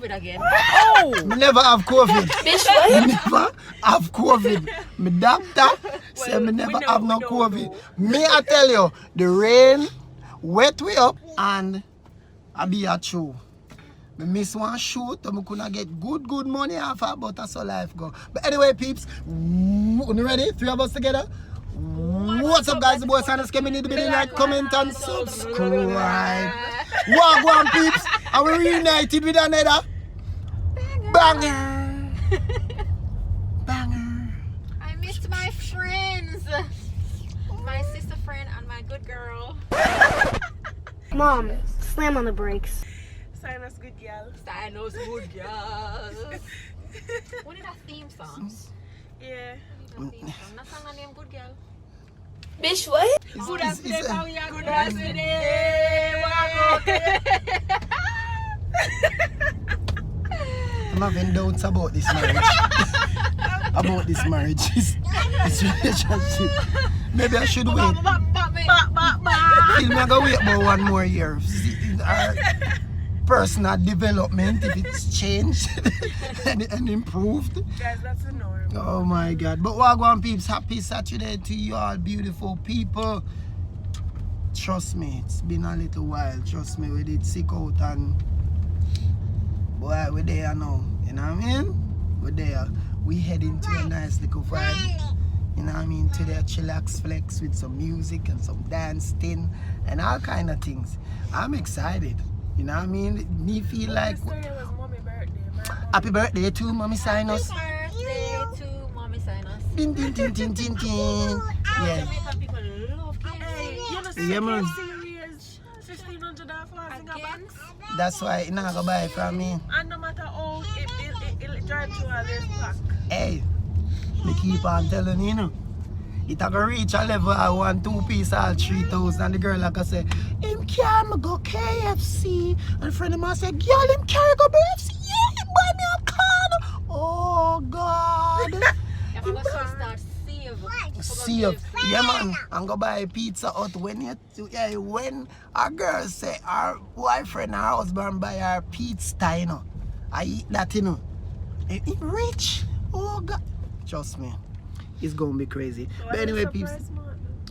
COVID again. Oh! Me never have COVID. Bitch, what? Me never have COVID. My doctor said me never know, have no we know, COVID. though. Me, I tell you, the rain wet me up and I be a true. Me miss one shoot, and I couldn't get good money off it, but that's how life go. But anyway, peeps, you ready? 3 of us together? What's up, guys? The boy Sanders came in the video, like, comment, and subscribe. Walk one, peeps, and we reunited with another banger. Banger. I missed my friends. My sister friend and my good girl. Mom, slam on the brakes. Sinus good girl. Sinos good girl. What is that theme song? Yeah. That song name good girl. Bitch, what? Good It's- afternoon, it's- how we are? Good afternoon. I'm having doubts about this marriage. About this marriage. This relationship. Maybe I should wait. Feel me I go wait about 1 more year. See, our personal development, if it's changed and improved. Guys, that's the norm. Oh my God. But Wagwan peeps, happy Saturday to you all beautiful people. Trust me, it's been a little while. Trust me, we did sick out and boy, we're there now. You know what I mean? We're there. We heading to a nice little vibe. You know what I mean? To the chillax flex with some music and some dancing and all kind of things. I'm excited. You know what I mean? Me feel like Yesterday was mommy's birthday. happy birthday to Mommy Sinus. Birthday to Mommy Sinus. Din din din din din din. Yeah. Jamaican people love Hey, KFC. you know, Yeah, man. serious. 1,500 for Singapore. Again? That's why you not gonna buy it from me. And no matter how it drive through all this pack. Hey, me keep on telling you, you know. It a gonna reach a level I want 2 piece all 3,000 and the girl like I say, him can't go KFC. And a friend of mine said, girl, him can't go KFC. Yeah, he buy me a can. Oh God. If I'm gonna start See, yeah man, I'm gonna buy a Pizza Hut when when a girl say her boyfriend, her husband buy her pizza, you know. I eat that, you know. He rich. Oh God. Trust me. It's gonna be crazy. But anyway, peeps.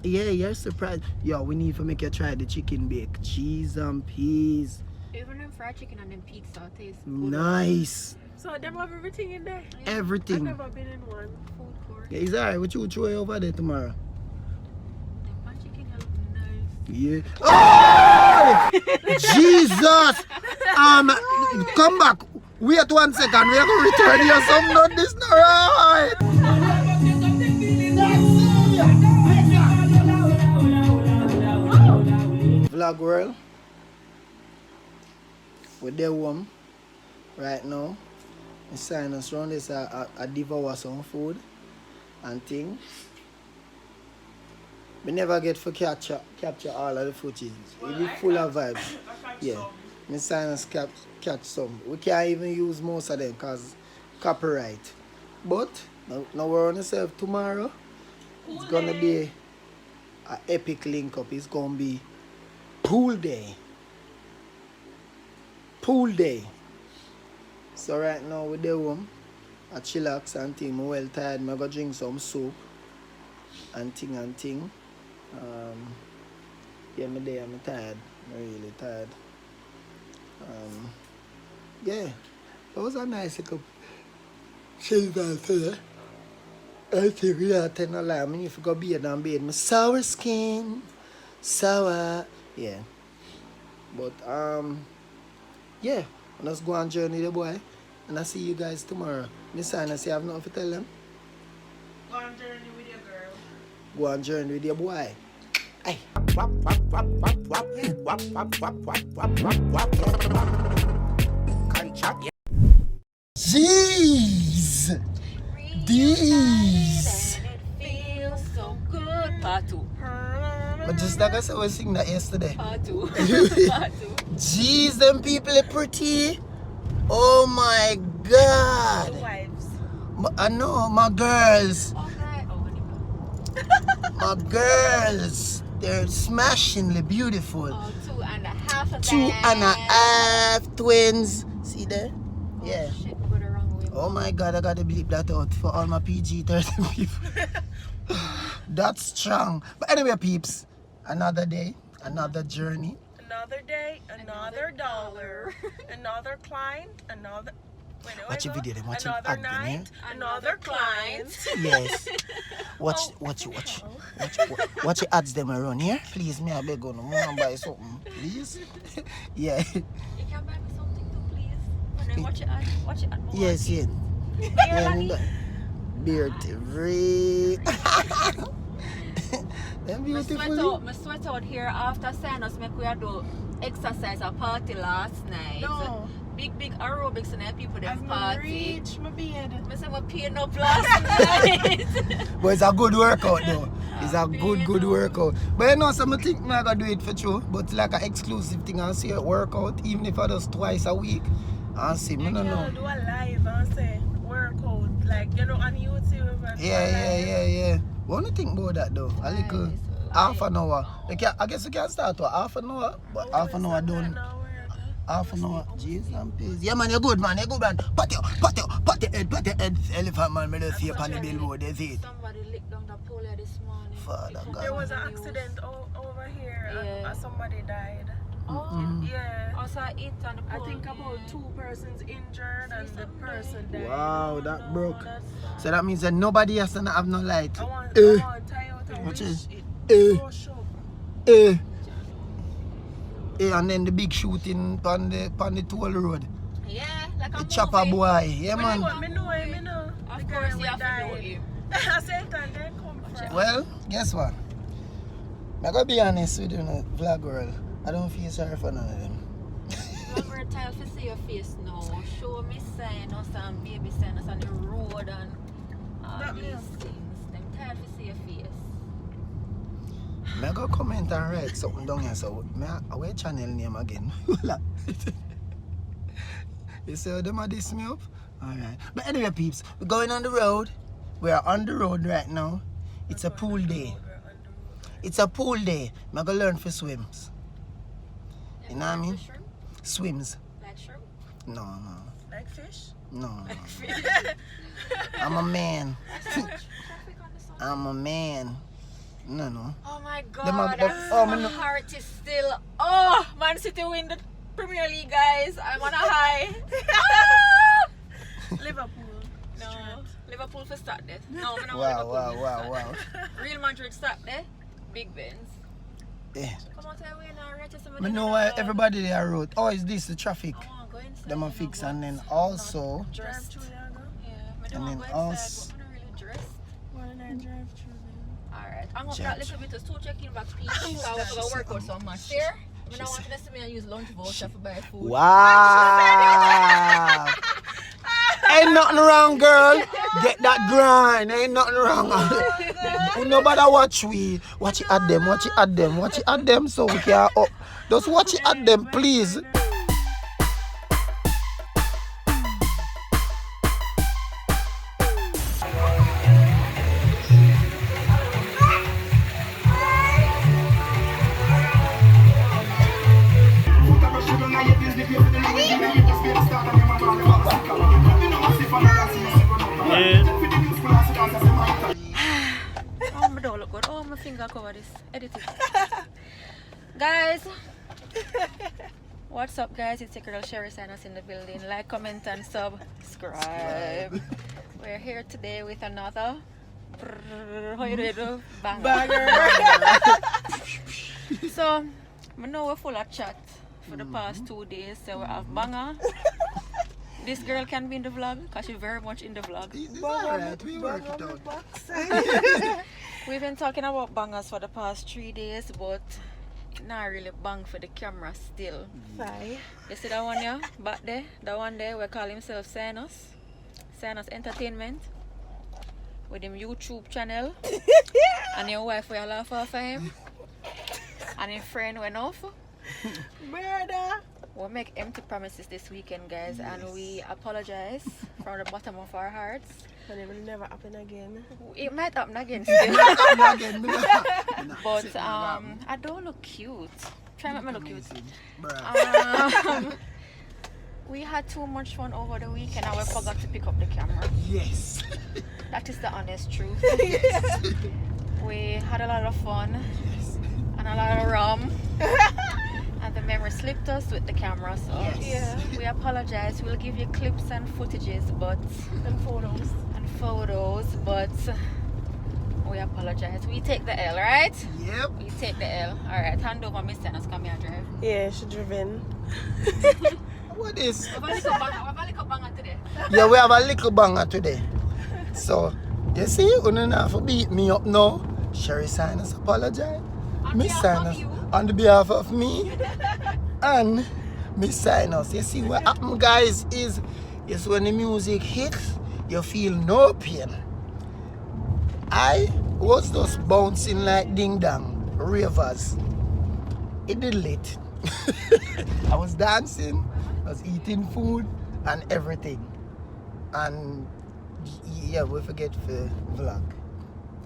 Yeah, you're surprised. Yo, we need to make you try the chicken bake. Cheese and peas. Even them fried chicken and them pizza taste good. Nice. So them have everything in there. I've Everything. never been in one. Food court. Yeah, it's alright. What you throw over there tomorrow? Them fried chicken look nice. Yeah. Oh! Jesus! Come back. Wait 1 second. We are gonna return you some nut. This not right. Vlog world. We're there warm right now. We sign us round this I devour some food and things. We never get to capture all of the footage. It be full of vibes. Yeah. Me sign us catch some. We can't even use most of them because copyright. But now we're on ourselves tomorrow. It's gonna be an epic link up. It's gonna be pool day. Pool day. So right now we're there home. I chillax and thing. I'm well tired. I'm gonna drink some soup and thing. Yeah, I'm there. I'm tired. I'm really tired. Yeah, it was a nice little chill dance today. I think we are telling a lie. I mean, if you go beard and beard, my sour skin, sour, yeah. But yeah, let's go on journey the boy, and I see you guys tomorrow. Miss Anna, say I have nothing to tell them. Go on journey with your girl. Go on journey with your boy. Hey. Jeez! These! And it feels so good. Part 2. But just like I said, we sing that yesterday. Part 2. Part 2. Jeez, them people are pretty. Oh my God. Wives. I know, my girls. Okay. Oh, My girls. They're smashingly beautiful. Oh, 2.5 of 2.5 twins. See there? Yeah. Shit, go the wrong way. Oh my God, I gotta bleep that out for all my PG-13 people. That's strong. But anyway, peeps, another day, another journey. Another day, another dollar, another client, another. Wait, Watch your video, then watch your another ad, then, night, another client. Yes. Watch your ads them around here. Please, me I beg you, no more buy something. Please. Yeah. You can buy me something too, please. When I watch it ad more. Yes, yeah. Beer, Beautiful. Them I sweat beautiful. out here after sinus make we do exercise a party last night. No. Big aerobics and people I've them not party. reached my bed. I say we're peeing up last night. But it's a good workout though. It's a good workout. But you know, some think I'm gonna do it for sure. But like an exclusive thing, I see it workout, even if I do twice a week. I see, I don't You know. can do a live and say workout, like you know on YouTube. And Yeah. What do you think about that though? A little Nice. half an hour. Like, I guess you can start with half an hour, but half an hour done. Half an hour. Jeez and peas. Yeah man, you're good man. Pat your head. Elephant man, me just see up on the billboard, that's it. Somebody licked down the pole here this morning. Father God. There was an accident over here Yeah. and somebody died. Oh, Yeah. I saw it on the I pole. think about 2 persons injured and the person died. Wow, that broke. That's sad. So that means that nobody has to have no light. I want Eh. tie out a Watch wish it. it Eh. brush up. And then the big shooting on the toll road. Yeah, like a The chopper movie. boy. Yeah man. Me know him, me know. Of The course guy you we have to know died. him. I said and then come from. Well, guess what? I'm gonna be honest with you, no, vlog world. I don't feel sorry for none of them. I'm very tired to see your face now. Show me sign us and baby sign us on the road and all That these means- things. I'm tired to see your face. I'm gonna comment and write something down here. So, I will channel name again. You see them diss me up? Alright. But anyway, peeps, we're going on the road. We are on the road right now. It's a pool day. It's a pool day. I'm gonna learn for swims. You know what I mean? Like shrimp? Swims. Like shrimp? No. Like fish? No. I'm a man. Traffic on the sun. I'm a man. No. Oh my Them are- god, them- my heart is still. Oh, Man City win the Premier League, guys. I'm on a high. Liverpool. No, Liverpool for start there. No, I don't Wow. want Liverpool to start. Real Madrid start there. Big Benz. Yeah. Come on, tell me now, right? I know why everybody there wrote, oh, is this the traffic? I want to go inside. Them are fix, and then also, Drive Dressed. through Yaga. Yeah, I And don't then want to go also- inside, but I'm not really dressed. Why don't I drive through then? Alright, I'm going to Judge. that little bit of still checking back peach. So I was going to work out so much. There. I don't want to see me use lunch voucher for buy food. wow. Ain't nothing wrong, girl. Get that grind. Ain't nothing wrong. Nobody watch we. Watch it at them, so we can up. Just watch it at them, please. Oh, my don't look good. Oh, my finger cover this. Edit it. Guys, what's up, guys? It's your girl Sherry Sinus in the building. Like, comment, and subscribe. We're here today with another. How you do? Banger. So, I know we're full of chat for the past 2 days. So, we have banger. This girl can be in the vlog because she's very much in the vlog. It's alright, we work it out. We've been talking about bangers for the past 3 days, but not really bang for the camera still. Bye. You see that one there? Back there? That one there, we call himself Sinus Entertainment. With him YouTube channel. And your wife will laugh off of him. And his friend went off. Murder. We'll make empty promises this weekend, guys, and we apologize from the bottom of our hearts. But it will never happen again. It might happen again still. But I don't look cute. Try make me look cute. We had too much fun over the weekend and we forgot to pick up the camera. Yes. That is the honest truth. Yes. We had a lot of fun and a lot of rum. And the memory slipped us with the camera, so Yeah. we apologize. We'll give you clips and footages, but And photos. but we apologize. We take the L, right? Yep. We take the L. Alright, hand over Miss Tennis, come here and drive. Yeah, she driven. What is? We have a little banger today. Yeah, we have a little banger today. So, you see, you don't have to beat me up now. Sherry Sinus apologize. Miss Sinus, on the behalf of me and Miss Sinus. You see, what happen, guys, is when the music hits, you feel no pain. I was just bouncing like ding dong, ravers. It did lit. I was dancing, I was eating food and everything. And yeah, we forget the vlog.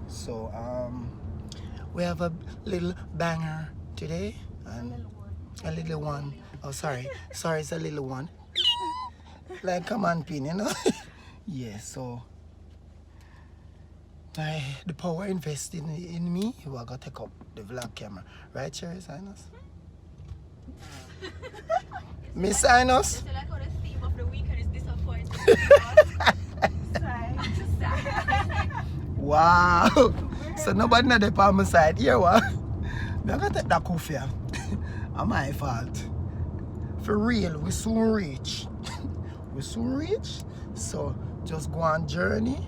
So we have a little banger today and a little one. Oh, sorry, it's a little one. Like come on pin, you know. Yeah, so the power invested in me, who I got to take up the vlog camera. Right, Sherry Sinus? Miss Sinus? I like how the theme of the weekend is disappointing. Wow! So nobody not there on my side. Here what? I gotta take that coffee. It's my fault. For real, we soon reach. We soon reach. So just go on journey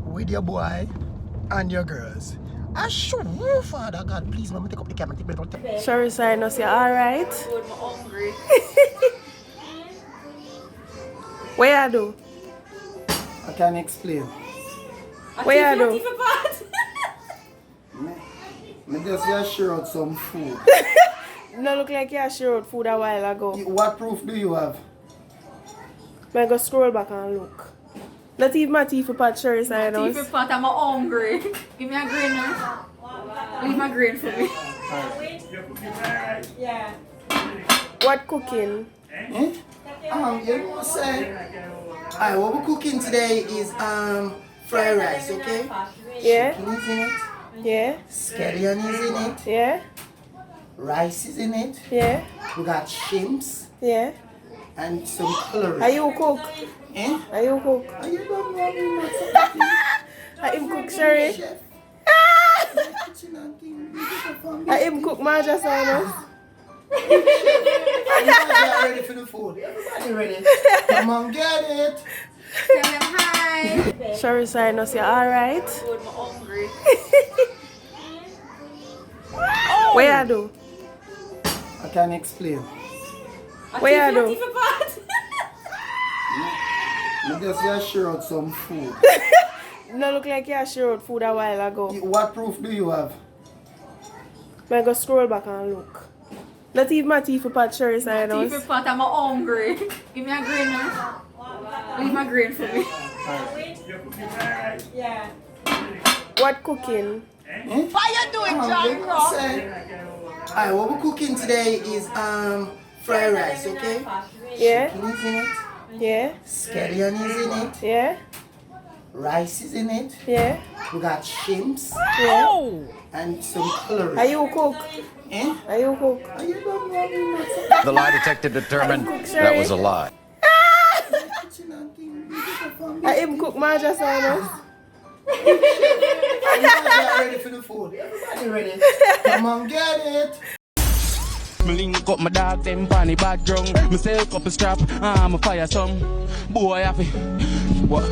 with your boy and your girls. I sure, Father God, please, mama, take up the camera. Take me. Sherry Sinus, you alright? Good, I'm hungry. What you do? I can explain. What you do? Me just share out some food. No look like you shared food a while ago. What proof do you have? I go scroll back and look. Not even my teeth pot Sherry Sinus. TV pot, I'm hungry. Give me a green now. Leave a green for me. What cooking? You know what I'm saying? Alright, what we're cooking today is fried rice, okay? Yeah? Chicken is in it, Yeah? scallion is in it, Yeah? rice is in it, Yeah? we got shrimps Yeah? and some celery. Are you cook? Eh? Are you cook? Are you don't know me not something? Are him cook Sherry? Chef. Kitchen and thing, we get it from Are him cook Marja Sinus? Everybody ready for the food. Everybody ready. Come on, get it. Tell them hi. Sherry Sinus, you alright? Good, I'm hungry. What you do? I can explain. What you do? I just share out some food. No look like you shared food a while ago. What proof do you have? I go scroll back and look. Not even my teeth pot Sherry Sinus. TV pot, I'm hungry. Give me a green now. Leave a green for me. What cooking? What you doing, John Ross? Alright, what we're cooking today is fried rice, okay? Yeah? Chicken is in it, Yeah? scallion is in it, Yeah? rice is in it, Yeah? we got shrimps Yeah? and some celery. Are you cook? Eh? Are you cook? Are you don't know me not something? The lie detector determined that was a lie. Kitchen and thing, we get it from Are him cook Marja Sinus? Everybody ready for the food. Everybody ready. Come on, get it. Me link up my dog, them panny background. Me silk up a strap, I'm a fire some. Boy, happy. What?